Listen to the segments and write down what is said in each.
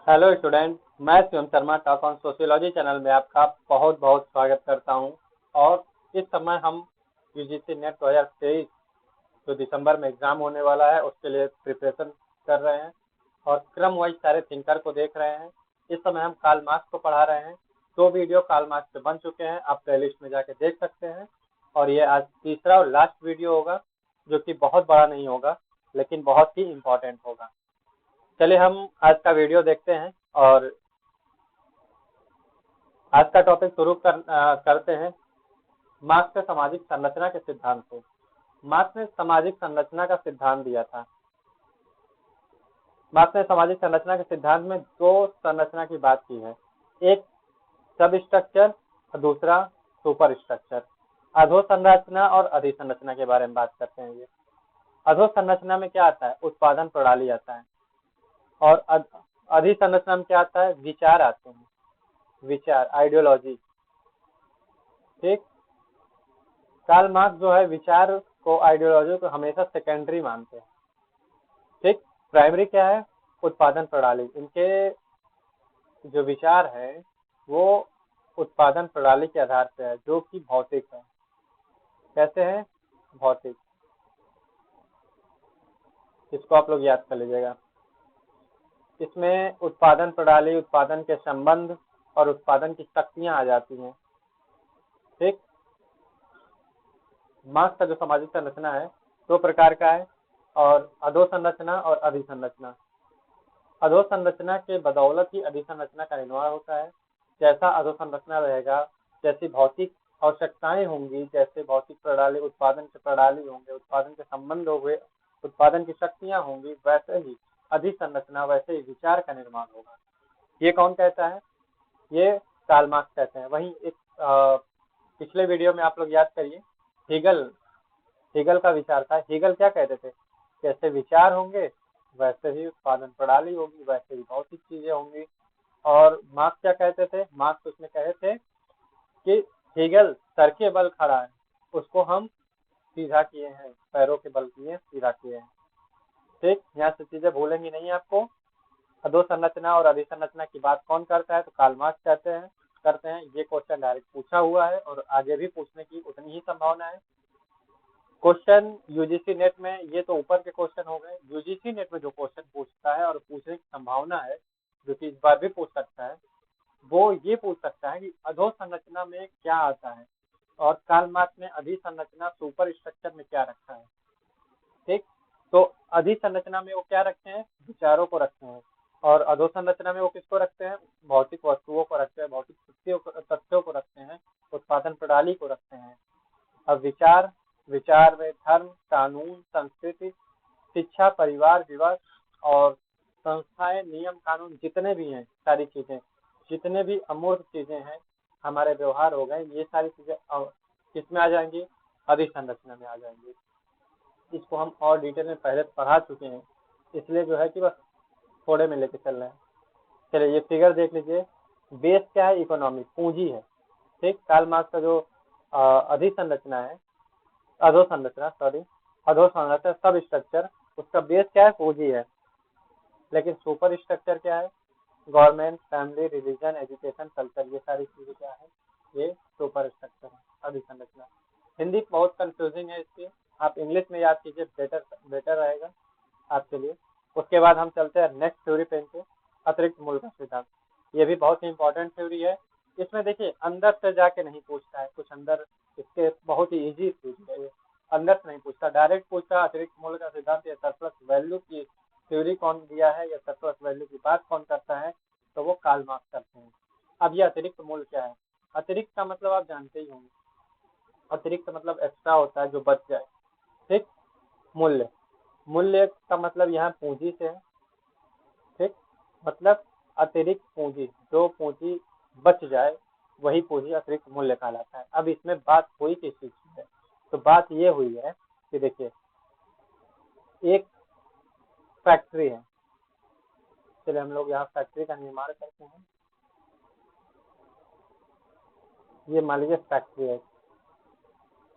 Hello student, मैं Shivam Sharma talk on sociology channel में आपका बहुत बहुत स्वागत करता हूं। और इस समय हम यूजीसी नेट 2023 जो दिसंबर में एग्जाम होने वाला है उसके लिए प्रिपरेशन कर रहे हैं और क्रम वाइज सारे थिंकर को देख रहे हैं। इस समय हम कार्ल मार्क्स को पढ़ा रहे हैं। 2 वीडियो कार्ल मार्क्स पे बन चुके हैं, आप प्लेलिस्ट में जाके देख सकते हैं। और ये आज तीसरा और लास्ट वीडियो होगा जो कि बहुत बड़ा नहीं होगा लेकिन बहुत ही इम्पोर्टेंट होगा। चलिए हम आज का वीडियो देखते हैं और आज का टॉपिक शुरू करते हैं। मार्क्स ने सामाजिक संरचना के सिद्धांत से। मार्क्स ने सामाजिक संरचना का सिद्धांत दिया था। मार्क्स ने सामाजिक संरचना के सिद्धांत में 2 संरचना की बात की है, एक सब स्ट्रक्चर और दूसरा सुपर स्ट्रक्चर। अधोसंरचना और अधिसंरचना के बारे में बात करते हैं। ये अधोसंरचना में क्या आता है? उत्पादन प्रणाली आता है। और अधिसंरचना में क्या आता है? विचार आते हैं, विचार, आइडियोलॉजी। ठीक, कार्ल मार्क्स जो है विचार को, आइडियोलॉजी को हमेशा सेकेंडरी मानते हैं। ठीक, प्राइमरी क्या है? उत्पादन प्रणाली। इनके जो विचार है वो उत्पादन प्रणाली के आधार पर है जो कि भौतिक है। कैसे है? भौतिक। इसको आप लोग याद कर लीजिएगा। इसमें उत्पादन प्रणाली, उत्पादन के संबंध और उत्पादन की शक्तियां आ जाती हैं। ठीक, मार्क्स का जो सामाजिक संरचना है 2 प्रकार का है, और अधोसंरचना और अधिसंरचना। अधोसंरचना के बदौलत ही अधिसंरचना का निर्माण होता है। जैसा अधोसंरचना रहेगा, जैसी भौतिक आवश्यकताएं होंगी, जैसे भौतिक प्रणाली, उत्पादन के प्रणाली होंगे, उत्पादन के संबंध होंगे, उत्पादन की शक्तियां होंगी, वैसे ही अधिसंरचना, वैसे ही विचार का निर्माण होगा। ये कौन कहता है? ये कार्ल मार्क्स कहते हैं। वहीं एक पिछले वीडियो में आप लोग याद करिए, हीगल हीगल का विचार था। हीगल क्या कहते थे? जैसे विचार होंगे वैसे ही उत्पादन प्रणाली होगी, वैसे ही भौतिक चीजें होंगी। और मार्क्स क्या कहते थे? मार्क्स उसमें कहे थे कि हीगल सर के बल खड़ा है, उसको हम सीधा किए हैं, पैरों के बल किए, सीधा किए हैं। ठीक, यहाँ से चीजें भूलेंगी नहीं आपको। अधोसंरचना और अधिसंरचना की बात कौन करता है? तो कार्ल मार्क्स करते हैं। ये क्वेश्चन डायरेक्ट पूछा हुआ है और आगे भी पूछने की उतनी ही संभावना है। क्वेश्चन यूजीसी नेट में, ये तो ऊपर के क्वेश्चन हो गए। यूजीसी नेट में जो क्वेश्चन पूछता है और पूछने की संभावना है, जो कि इस बार भी पूछ सकता है, वो ये पूछ सकता है कि अधोसंरचना में क्या आता है और कार्ल मार्क्स ने अधिसंरचना, सुपर स्ट्रक्चर में क्या रखा है। ठीक, तो अधिसंरचना में वो क्या रखते हैं? विचारों को रखते हैं। और अधोसंरचना में वो किसको रखते हैं? भौतिक वस्तुओं को रखते हैं, भौतिक तथ्यों को रखते हैं, उत्पादन प्रणाली को रखते हैं। अब विचार में धर्म, कानून, संस्कृति, शिक्षा, परिवार, विवाह और संस्थाएं, नियम, कानून, जितने भी हैं, सारी चीजें, जितने भी अमूर्त चीजें हैं, हमारे व्यवहार हो गए, ये सारी चीजें किसमें आ जाएंगी? अधिसंरचना में आ जाएंगी। इसको हम और डिटेल में पहले पढ़ा चुके हैं, इसलिए जो है कि बस थोड़े में लेके चल रहे हैं। चलिए ये फिगर देख लीजिए। बेस क्या है? इकोनॉमी, पूंजी है। ठीक, कार्ल मार्क्स का जो अधिसंरचना है, अधोसंरचना सब स्ट्रक्चर, उसका बेस क्या है? पूंजी है। लेकिन सुपर स्ट्रक्चर क्या है? Government, family, religion, education, culture, ये सारी चीजें क्या है? ये सुपर स्ट्रक्चर है, अधिसंरचना। हिंदी बहुत कंफ्यूजिंग है इसकी, आप इंग्लिश में याद कीजिए, बेटर रहेगा आपके लिए। उसके बाद हम चलते हैं नेक्स्ट थ्योरी पे, इनके अतिरिक्त मूल्य का सिद्धांत। ये भी बहुत ही इंपॉर्टेंट थ्योरी है। इसमें देखिए अंदर से जाके नहीं पूछता है, कुछ अंदर, इसके बहुत ही इजी थ्योरी है ये। अंदर से नहीं पूछता, डायरेक्ट पूछता अतिरिक्त मूल्य का सिद्धांत या सरप्लस वैल्यू की थ्योरी कौन दिया है या सरप्लस वैल्यू की बात कौन करता है? तो वो कार्ल मार्क्स करते हैं। अब ये अतिरिक्त मूल्य क्या है? अतिरिक्त का मतलब आप जानते ही होंगे। अतिरिक्त मतलब एक्स्ट्रा होता है, जो बच जाए। ठीक, मूल्य, मूल्य का मतलब यहाँ पूंजी से है। ठीक, मतलब अतिरिक्त पूंजी, जो पूंजी बच जाए वही पूंजी अतिरिक्त मूल्य कहलाता है। अब इसमें बात हुई किस चीज की है? तो बात ये हुई है कि देखिए, एक फैक्ट्री है। चलिए हम लोग यहाँ फैक्ट्री का निर्माण करते हैं। ये मान लीजिए फैक्ट्री है।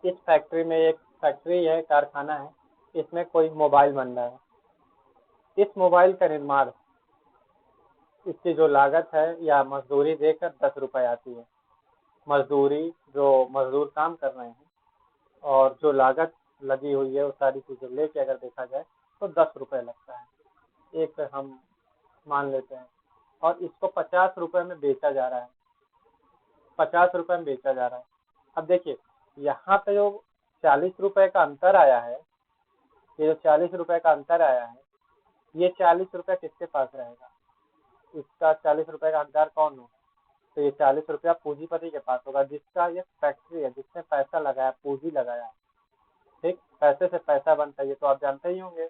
इस फैक्ट्री में, एक फैक्ट्री है, कारखाना है, इसमें कोई मोबाइल बन रहा है। इस मोबाइल का निर्माण इसकी जो लागत है या मजदूरी देकर 10 रुपए आती है। मजदूरी, जो मजदूर काम कर रहे हैं और जो लागत लगी हुई है वो सारी चीजें लेके अगर देखा जाए तो 10 रुपए लगता है, एक हम मान लेते हैं। और इसको 50 रुपए में बेचा जा रहा है, 50 रुपए में बेचा जा रहा है। अब देखिए यहाँ पे जो 40 रुपए का अंतर आया है, ये जो 40 रुपए का अंतर आया है, ये 40 रुपए किसके पास रहेगा? इसका 40 रुपए का हकदार कौन हो? तो ये 40 रुपया पूंजीपति के पास होगा, जिसका ये फैक्ट्री है, जिसने पैसा लगाया, पूंजी लगाया। ठीक, पैसे से पैसा बनता है, ये तो आप जानते ही होंगे।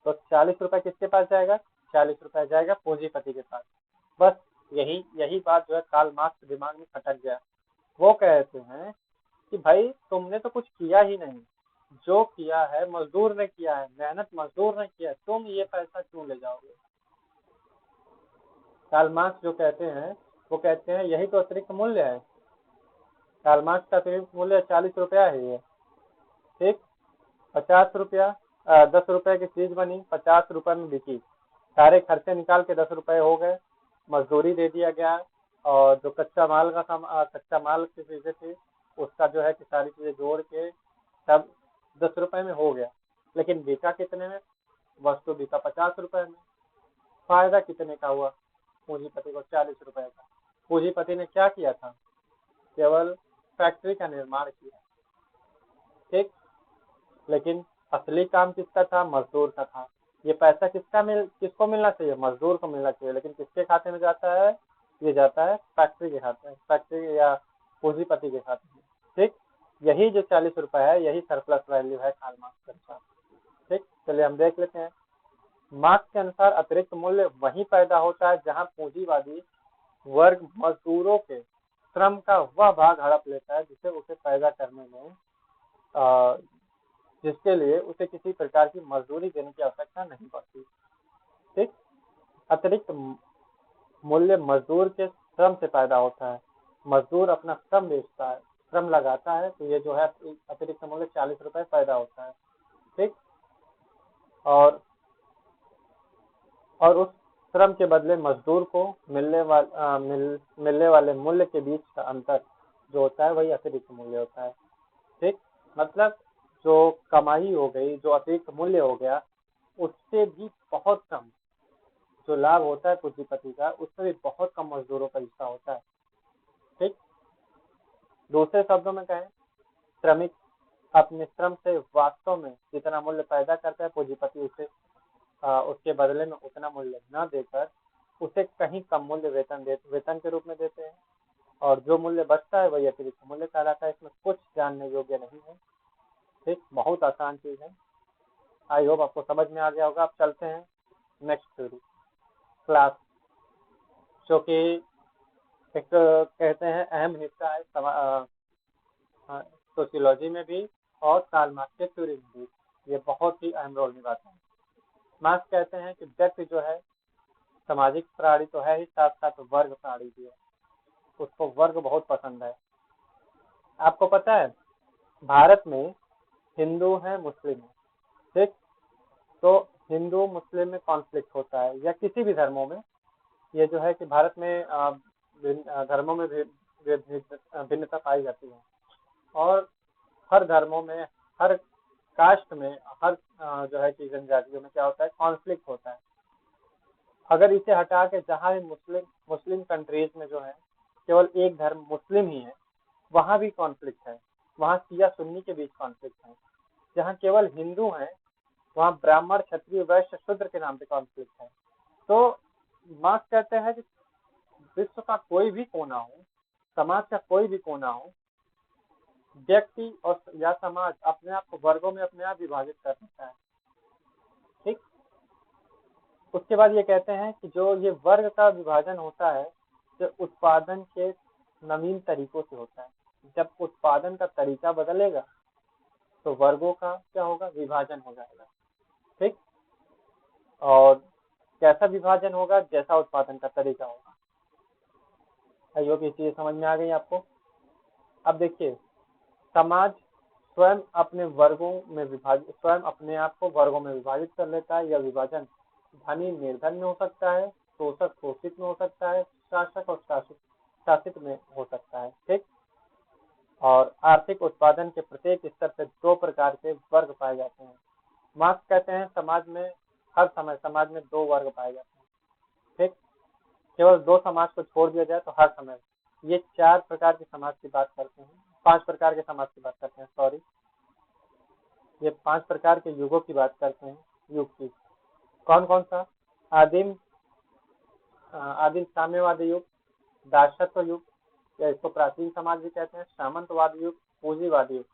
तो 40 रुपए किसके पास जाएगा? 40 रुपए जाएगा पूंजीपति के पास। बस यही यही बात जो है कार्ल मार्क्स के दिमाग में खटक गया। वो कहते हैं कि भाई तुमने तो कुछ किया ही नहीं, जो किया है मजदूर ने किया है, मेहनत मजदूर ने किया है, तुम ये पैसा क्यों ले जाओगे? कार्ल मार्क्स जो कहते हैं वो कहते हैं यही तो अतिरिक्त मूल्य है। कार्ल मार्क्स का अतिरिक्त मूल्य 40 रुपया है ये। ठीक, 50 रुपया, 10 रुपए की चीज बनी, 50 रुपए में बिकी, सारे खर्चे निकाल के 10 रुपए हो गए, मजदूरी दे दिया गया, और जो कच्चा माल की चीजें थी उसका जो है कि सारी चीजें जोड़ के सब 10 रुपए में हो गया। लेकिन बिका कितने में? वस्तु बिका 50 रुपए में। फायदा कितने का हुआ? पूंजीपति को 40 रुपए का। पूंजीपति ने क्या किया था? केवल फैक्ट्री का निर्माण किया। ठीक, लेकिन असली काम किसका था? मजदूर का था। ये पैसा किसको मिलना चाहिए? मजदूर को मिलना चाहिए, लेकिन किसके खाते में जाता है? ये जाता है फैक्ट्री के खाते में, फैक्ट्री या पूंजीपति के खाते में। ठीक, यही जो 40 रुपए है यही सरप्लस वैल्यू है कार्ल मार्क्स के अनुसार। ठीक, चलिए हम देख लेते हैं। मार्क्स के अनुसार अतिरिक्त मूल्य वहीं पैदा होता है जहां पूंजीवादी वर्ग मजदूरों के श्रम का वह भाग हड़प लेता है जिसे उसे पैदा करने में जिसके लिए उसे किसी प्रकार की मजदूरी देने की आवश्यकता नहीं पड़ती। ठीक, अतिरिक्त मूल्य मजदूर के श्रम से पैदा होता है। मजदूर अपना श्रम बेचता है, श्रम लगाता है, तो ये जो है अतिरिक्त मूल्य 40 रुपए पैदा होता है। ठीक, और उस श्रम के बदले मजदूर को मिलने वाले मूल्य के बीच का अंतर जो होता है वही अतिरिक्त मूल्य होता है। ठीक, मतलब जो कमाई हो गई, जो अतिरिक्त मूल्य हो गया, उससे भी बहुत कम जो लाभ होता है पूंजीपति का, उससे भी बहुत कम मजदूरों का हिस्सा होता है। ठीक, दूसरे शब्दों में कहें, श्रमिक अपने श्रम से वास्तव में जितना मूल्य पैदा करता है, पूंजीपति उसे उसके बदले में उतना मूल्य न देकर उसे कहीं कम मूल्य वेतन के रूप में देते हैं, और जो मूल्य बचता है वही अतिरिक्त मूल्य कहलाता है। इसमें कुछ जानने योग्य नहीं है। ठीक, बहुत आसान चीज है। आई होप आपको समझ में आ गया होगा। अब चलते हैं नेक्स्ट थ्योरी, क्लास, जो कि एक कहते हैं अहम हिस्सा है सोशियोलॉजी में भी और कार्ल मार्क्स के थ्योरी में भी। ये बहुत ही अहम रोल निभाता है। मार्क्स कहते हैं कि व्यक्ति जो है सामाजिक प्राणी तो है ही, साथ साथ वर्ग प्राणी भी है। उसको वर्ग बहुत पसंद है। आपको पता है भारत में हिंदू है, मुस्लिम है। ठीक, तो हिंदू मुस्लिम में कॉन्फ्लिक्ट होता है, या किसी भी धर्मों में। ये जो है कि भारत में धर्मों में भिन्नता पाई जाती है, और हर धर्मों में, हर कास्ट में, हर जो है कि जनजातियों में क्या होता है? कॉन्फ्लिक्ट होता है। अगर इसे हटा के जहाँ भी मुस्लिम कंट्रीज में जो है केवल एक धर्म मुस्लिम ही है, वहाँ भी कॉन्फ्लिक्ट है। वहाँ शिया सुन्नी के बीच कॉन्फ्लिक्ट है। जहाँ केवल हिंदू हैं वहाँ ब्राह्मण क्षत्रिय वैश्य शूद्र के नाम पे कॉन्फ्लिक्ट है। तो मार्क्स कहते हैं कि विश्व का कोई भी कोना हो, समाज का कोई भी कोना हो, व्यक्ति और या समाज अपने आप को वर्गों में अपने आप विभाजित कर सकता है। ठीक, उसके बाद ये कहते हैं कि जो ये वर्ग का विभाजन होता है जो उत्पादन के नवीन तरीकों से होता है। जब उत्पादन का तरीका बदलेगा तो वर्गों का क्या होगा? विभाजन हो जाएगा। ठीक, और कैसा विभाजन होगा? जैसा उत्पादन का तरीका होगा। आई होप ये चीजें समझ में आ गई आपको। अब देखिए, समाज स्वयं अपने आप को वर्गों में विभाजित कर लेता है। यह विभाजन धनी निर्धन में हो सकता है, शोषक शोषित में हो सकता है, शासक और शासित शासित में हो सकता है। ठीक। और आर्थिक उत्पादन के प्रत्येक स्तर पे दो प्रकार के वर्ग पाए जाते हैं। मार्क्स कहते हैं समाज में हर समय समाज में दो वर्ग पाए जाते हैं। ठीक। केवल दो समाज को छोड़ दिया जाए तो हर समय ये चार प्रकार के समाज की बात करते हैं, पांच प्रकार के समाज की बात करते हैं, सॉरी, ये पांच प्रकार के युगों की बात करते हैं। युग की कौन कौन सा? आदिम आदिम साम्यवादी युग, दासत्व युग या इसको प्राचीन समाज भी कहते हैं, सामंतवादी युग, पूंजीवादी युग,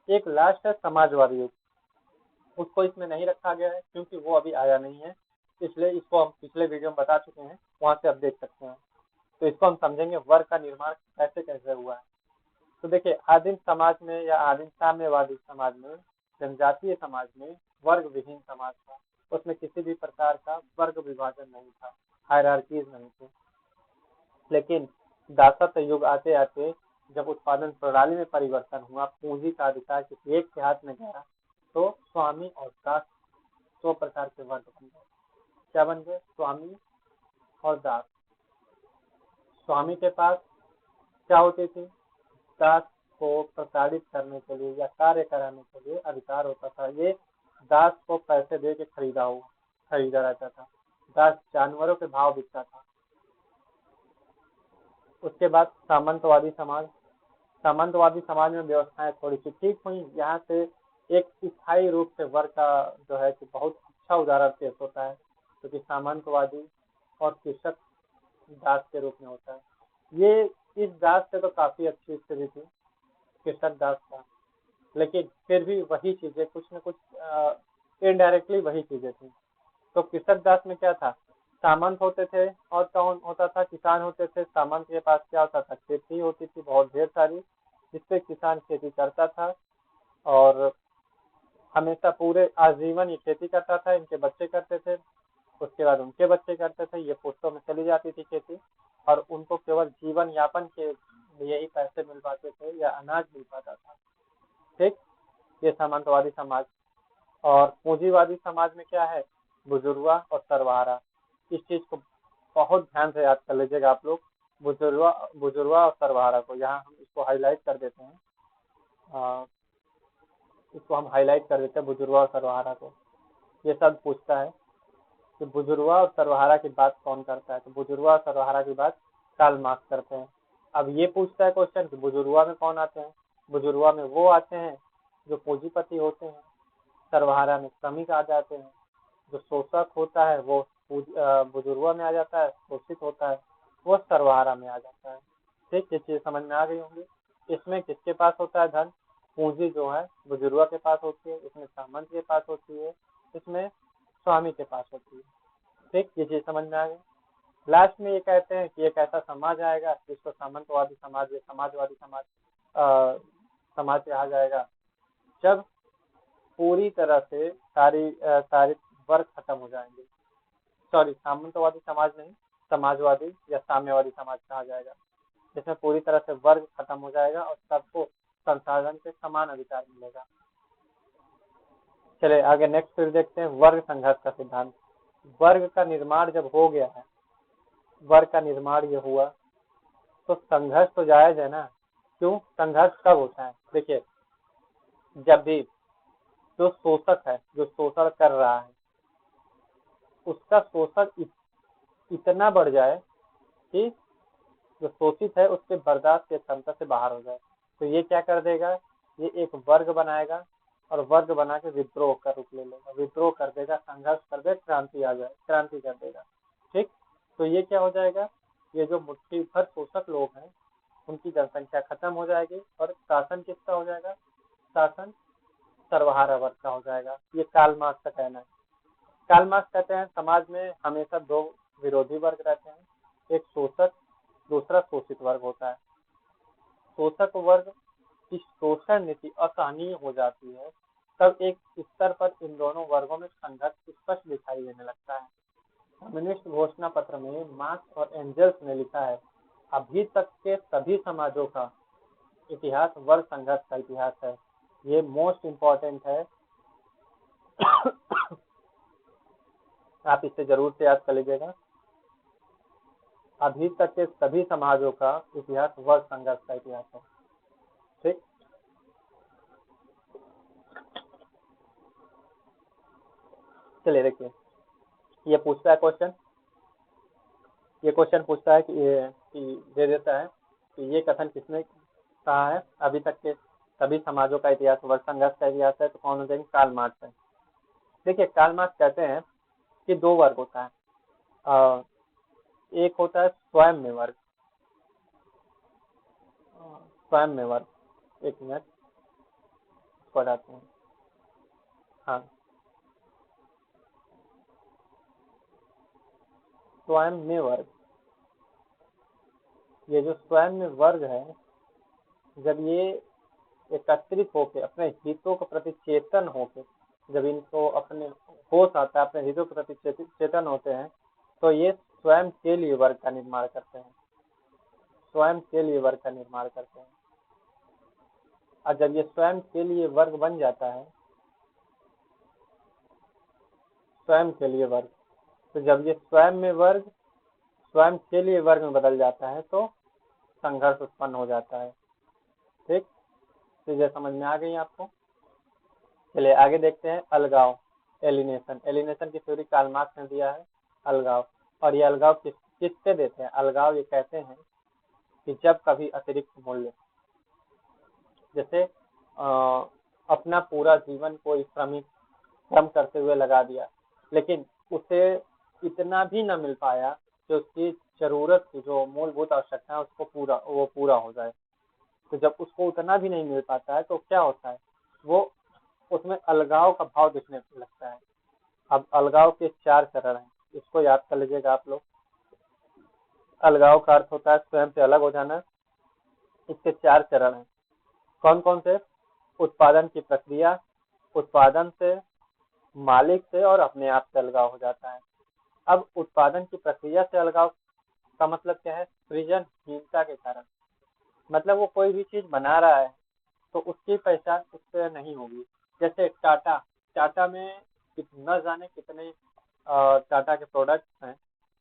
एक लास्ट है समाजवादी युग। उसको इसमें नहीं रखा गया है क्योंकि वो अभी आया नहीं है, इसलिए इसको हम पिछले वीडियो में बता चुके हैं, वहां से आप देख सकते हैं। तो इसको हम समझेंगे वर्ग का निर्माण कैसे कैसे हुआ है। तो देखिए, आदिम समाज में या आदिम साम्यवादी समाज में, जनजातीय समाज में वर्ग विहीन समाज था। उसमें किसी भी प्रकार का वर्ग विभाजन नहीं था, हायरार्कीज नहीं थी। लेकिन दासत्व युग आते आते जब उत्पादन प्रणाली में परिवर्तन हुआ, पूंजी का अधिकार किसी एक के हाथ में गया, तो स्वामी और दास दो प्रकार के वर्ग बन गए। क्या बन गए? स्वामी और दास। स्वामी के पास क्या होती थी? दास को प्रताड़ित करने के लिए या कार्य कराने के लिए अधिकार होता था। ये दास को पैसे दे के खरीदा रहता था। दास जानवरों के भाव बिकता था। उसके बाद सामंतवादी समाज। सामंतवादी समाज में व्यवस्थाएं थोड़ी सी ठीक हुई। यहाँ से एक स्थायी रूप से वर्ग का जो है कि बहुत अच्छा उदाहरण पेश होता है, क्योंकि सामंतवादी और कृषक दास के रूप में होता है। ये इस दास से तो काफी अच्छी स्थिति थी कृषक दास का, लेकिन फिर भी वही चीजें कुछ न कुछ इनडायरेक्टली वही चीजें थी। तो कृषक दास में क्या था? सामंत होते थे और कौन होता था? किसान होते थे। सामंत के पास क्या होता था? खेती होती थी बहुत ढेर सारी, जिससे किसान खेती करता था और हमेशा पूरे आजीवन ये खेती करता था। इनके बच्चे करते थे, उसके बाद उनके बच्चे करते थे, ये पुश्तों में चली जाती थी खेती, और उनको केवल जीवन यापन के लिए ही पैसे मिल पाते थे या अनाज मिल पाता था। ठीक। ये सामंतवादी समाज। और पूंजीवादी समाज में क्या है? बुजुर्गा और सरवारा। इस चीज को बहुत ध्यान से याद कर लीजिएगा आप लोग, बुजुर्गा और सरवारा को। यहाँ हम इसको हाईलाइट कर देते हैं, इसको हम हाईलाइट कर देते हैं बुजुर्गा और सरवारा को। ये सब पूछता है कि बुजुर्गा और सर्वहारा की बात कौन करता है, तो बुजुर्गा और सर्वहारा की बात कार्ल मार्क्स करते हैं। अब ये पूछता है क्वेश्चन कि बुजुर्गा में कौन आते हैं? बुजुर्गा में वो आते हैं जो पूंजीपति होते हैं, सर्वहारा में श्रमिक आ जाते हैं। जो शोषक होता है वो बुजुर्गा में आ जाता है, शोषित होता है वो सर्वहारा में आ जाता है। ठीक, ये चीज समझ में आ गई होंगी। इसमें किसके पास होता है धन? पूंजी जो है बुजुर्गा के पास होती है, इसमें सामंत के पास होती है, इसमें स्वामी के पास होती है। ठीक, ये चीज समझ में आ गई। लास्ट में ये कहते हैं कि एक ऐसा समाज आएगा जिसको सामंतवादी समाज या समाजवादी समाज कहा जाएगा, जब पूरी तरह से सारे वर्ग खत्म हो जाएंगे। सॉरी, सामंतवादी समाज नहीं, समाजवादी या साम्यवादी समाज कहा जाएगा, जिसमें पूरी तरह से वर्ग खत्म हो जाएगा और सबको संसाधन के समान अधिकार मिलेगा। चले आगे नेक्स्ट फिर देखते हैं वर्ग संघर्ष का सिद्धांत। वर्ग का निर्माण जब हो गया है, वर्ग का निर्माण ये हुआ, तो संघर्ष तो जायज है ना। क्यों? संघर्ष कब होता है? देखिए, जब भी जो शोषक है, जो शोषण कर रहा है, उसका शोषण इतना बढ़ जाए कि जो शोषित है उसके बर्दाश्त की क्षमता से बाहर हो जाए, तो ये क्या कर देगा? ये एक वर्ग बनाएगा और वर्ग बना के विद्रोह का रूप ले लेगा, विद्रोह कर देगा, संघर्ष कर देगा, क्रांति आ जाए, क्रांति कर देगा। ठीक, तो ये क्या हो जाएगा? ये जो मुट्ठी भर शोषक लोग हैं उनकी जनसंख्या खत्म हो जाएगी और शासन किसका हो जाएगा? शासन सर्वहारा वर्ग का हो जाएगा। ये कार्ल मार्क्स का कहना है। कार्ल मार्क्स कहते हैं समाज में हमेशा दो विरोधी वर्ग रहते हैं, एक शोषक, दूसरा शोषित वर्ग होता है। शोषक वर्ग की शोषण नीति असहनीय हो जाती है, तब एक स्तर पर इन दोनों वर्गों में संघर्ष स्पष्ट दिखाई देने लगता है। कम्युनिस्ट घोषणा पत्र में मार्क्स और एंजल्स ने लिखा है, अभी तक के सभी समाजों का इतिहास वर्ग संघर्ष का इतिहास है। ये मोस्ट इम्पोर्टेंट है, आप इसे जरूर से याद कर लीजिएगा। अभी तक के सभी समाजों का इतिहास वर्ग संघर्ष का इतिहास है। ठीक, चलिए देखिए, ये पूछता है क्वेश्चन, ये क्वेश्चन पूछता है कि दे देता है कि ये कथन किसने कहा है, अभी तक के सभी समाजों का इतिहास वर्ग संघर्ष का इतिहास है, तो कौन हो जाएंगे, कार्ल मार्क्स है। देखिए, कार्ल मार्क्स कहते हैं कि दो वर्ग होता है, एक होता है स्वयं में वर्ग, स्वयं में वर्ग, एक मिनट पढ़ाते हैं। हाँ, स्वयं में वर्ग, ये जो स्वयं में वर्ग है, जब ये एकत्रित होके अपने हितों के प्रति चेतन होके, जब इनको अपने होश आता है, अपने हितों के प्रति चेतन होते हैं, तो ये स्वयं के लिए वर्ग का निर्माण करते हैं, स्वयं के लिए वर्ग का निर्माण करते हैं। और जब ये स्वयं के लिए वर्ग बन जाता है, स्वयं के लिए वर्ग, तो जब ये स्वयं में वर्ग स्वयं के लिए वर्ग में बदल जाता है तो संघर्ष उत्पन्न हो जाता है। ठीक, चीजें समझ में आ गई आपको। चलिए आगे देखते हैं, अलगाव, एलिनेशन। एलिनेशन की थ्योरी कार्ल मार्क्स ने दिया है, अलगाव। और ये अलगाव किससे देते हैं, अलगाव ये कहते हैं कि जब कभी अतिरिक्त मूल्य, जैसे अपना पूरा जीवन कोई श्रमिक श्रम करते हुए लगा दिया, लेकिन उसे इतना भी न मिल पाया कि उसकी जरूरत की जो मूलभूत आवश्यकता है उसको पूरा हो जाए। तो जब उसको उतना भी नहीं मिल पाता है तो क्या होता है, वो उसमें अलगाव का भाव दिखने लगता है। अब अलगाव के 4 चरण हैं, इसको याद कर लीजिएगा आप लोग। अलगाव का अर्थ होता है स्वयं से अलग हो जाना। इसके 4 चरण हैं, कौन कौन से, उत्पादन की प्रक्रिया, उत्पादन से, मालिक से और अपने आप से अलगाव हो जाता है। अब उत्पादन की प्रक्रिया से अलगाव का मतलब क्या है, सृजनहीनता के कारण, मतलब वो कोई भी चीज बना रहा है तो उसकी पहचान उससे नहीं होगी। जैसे टाटा, टाटा में न जाने कितने टाटा के प्रोडक्ट्स हैं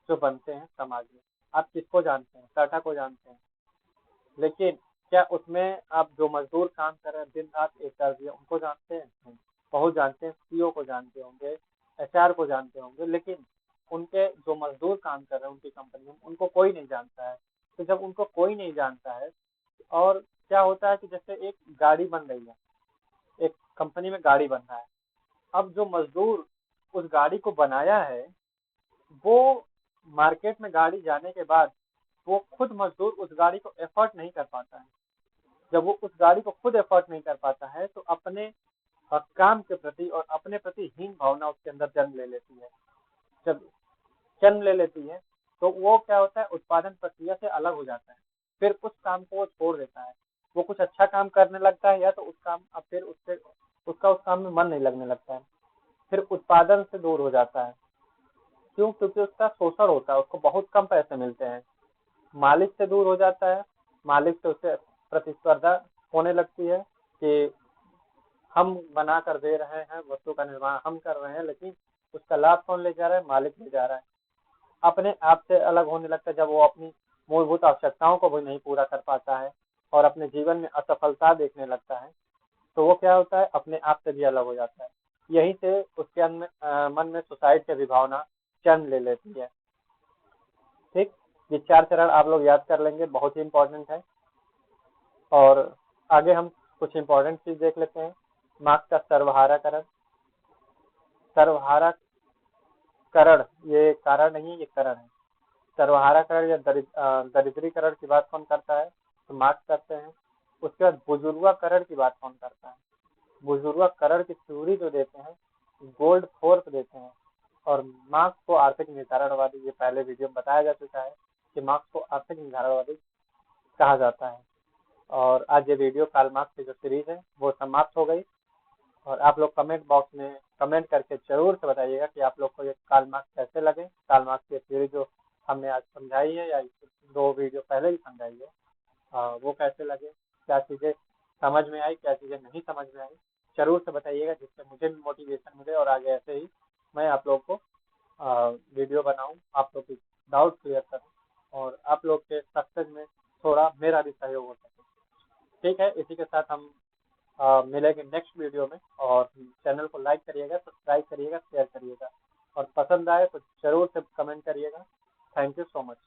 जो बनते हैं समाज में। आप किसको जानते हैं, टाटा को जानते हैं, लेकिन क्या उसमें आप जो मजदूर काम कर रहे हैं दिन रात एक कर दिया उनको जानते हैं, नहीं। बहुत जानते हैं, सीईओ को जानते होंगे, एचआर को जानते होंगे, लेकिन उनके जो मजदूर काम कर रहे हैं उनकी कंपनी में उनको कोई नहीं जानता है। तो जब उनको कोई नहीं जानता है, और क्या होता है कि जैसे एक गाड़ी बन रही है, एक कंपनी में गाड़ी बन रहा है, अब जो मजदूर उस गाड़ी को बनाया है वो मार्केट में गाड़ी जाने के बाद वो खुद मजदूर उस गाड़ी को एफर्ट नहीं कर पाता है। जब वो उस गाड़ी को खुद एफर्ट नहीं कर पाता है तो अपने काम के प्रति और अपने प्रति हीन भावना उसके अंदर जन्म ले लेती है। जब जन्म ले लेती है तो वो क्या होता है, उत्पादन प्रक्रिया से अलग हो जाता है, फिर उस काम को वो छोड़ देता है। वो कुछ अच्छा काम करने लगता है या तो उस काम, अब फिर उससे उसका उस काम में मन नहीं लगने लगता है, फिर उत्पादन से दूर हो जाता है। क्यों, क्योंकि उसका शोषण होता है, उसको बहुत कम पैसे मिलते हैं। मालिक से दूर हो जाता है, मालिक से उससे प्रतिस्पर्धा होने लगती है कि हम बना कर दे रहे हैं, वस्तु का निर्माण हम कर रहे हैं, लेकिन उसका लाभ कौन ले जा रहा है, मालिक ले जा रहा है। अपने आप से अलग होने लगता है, जब वो अपनी मूलभूत आवश्यकताओं को भी नहीं पूरा कर पाता है और अपने जीवन में असफलता देखने लगता है, तो वो क्या होता है, अपने आप से भी अलग हो जाता है। यहीं से उसके मन में सुसाइड की भी भावना जन्म ले लेती है। ठीक, ये 4 चरण आप लोग याद कर लेंगे, बहुत ही इंपॉर्टेंट है। और आगे हम कुछ इंपॉर्टेंट चीज देख लेते हैं, मार्क्स का सर्वहाराकरण। सर्वहाराकरण ये कारण नहीं है, ये करण है। सर्वहाराकरण या दरिद्रीकरण की बात कौन करता है, तो मार्क्स करते हैं। उसके बाद बुजुर्गीकरण की बात कौन करता है, बुजुर्गीकरण की थ्योरी जो देते हैं गोल्ड फोर्थ देते हैं। और मार्क्स को आर्थिक निर्धारणवादी, ये पहले वीडियो में बताया जा चुका है कि मार्क्स को आर्थिक निर्धारणवादी कहा जाता है। और आज ये वीडियो कार्ल मार्क्स की जो सीरीज है वो समाप्त हो गई। और आप लोग कमेंट बॉक्स में कमेंट करके जरूर से बताइएगा कि आप लोग को ये कार्ल मार्क्स कैसे लगे, कार्ल मार्क्स की थ्योरी जो हमने आज समझाई है या 2 वीडियो पहले ही समझाई है, वो कैसे लगे, क्या चीज़ें समझ में आई, क्या चीज़ें नहीं समझ में आई, जरूर से बताइएगा, जिससे मुझे भी मोटिवेशन मिले और आगे ऐसे ही मैं आप लोग को वीडियो बनाऊं, आप लोग की डाउट क्लियर करूं और सक्सेस में थोड़ा मेरा भी सहयोग हो सके। ठीक है, इसी के साथ हम मिलेंगे नेक्स्ट वीडियो में, और चैनल को लाइक करिएगा, सब्सक्राइब करिएगा, शेयर करिएगा, और पसंद आए तो जरूर से कमेंट करिएगा। Thank you so much.